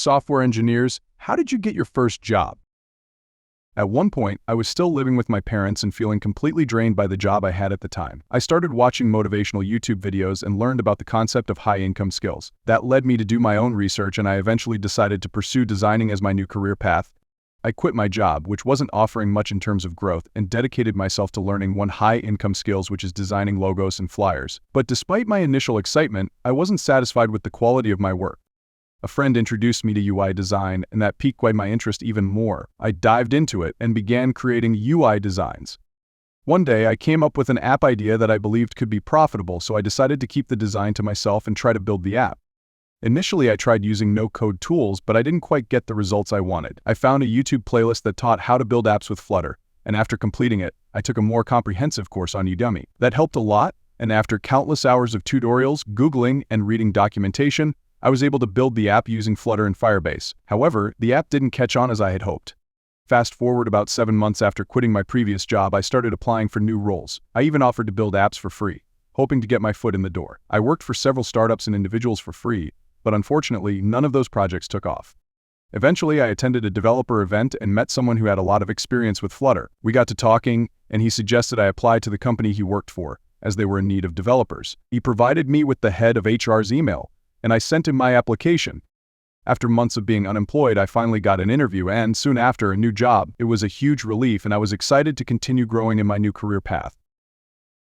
Software engineers, how did you get your first job? At one point, I was still living with my parents and feeling completely drained by the job I had at the time. I started watching motivational YouTube videos and learned about the concept of high-income skills. That led me to do my own research, and I eventually decided to pursue designing as my new career path. I quit my job, which wasn't offering much in terms of growth, and dedicated myself to learning one high-income skills, which is designing logos and flyers. But despite my initial excitement, I wasn't satisfied with the quality of my work. A friend introduced me to UI design, and that piqued my interest even more. I dived into it and began creating UI designs. One day, I came up with an app idea that I believed could be profitable, so I decided to keep the design to myself and try to build the app. Initially, I tried using no-code tools, but I didn't quite get the results I wanted. I found a YouTube playlist that taught how to build apps with Flutter, and after completing it, I took a more comprehensive course on Udemy. That helped a lot, and after countless hours of tutorials, Googling, and reading documentation, I was able to build the app using Flutter and Firebase. However, the app didn't catch on as I had hoped. Fast forward about 7 months after quitting my previous job, I started applying for new roles. I even offered to build apps for free, hoping to get my foot in the door. I worked for several startups and individuals for free, but unfortunately, none of those projects took off. Eventually, I attended a developer event and met someone who had a lot of experience with Flutter. We got to talking, and he suggested I apply to the company he worked for, as they were in need of developers. He provided me with the head of HR's email, and I sent him my application. After months of being unemployed, I finally got an interview and, soon after, a new job. It was a huge relief, and I was excited to continue growing in my new career path.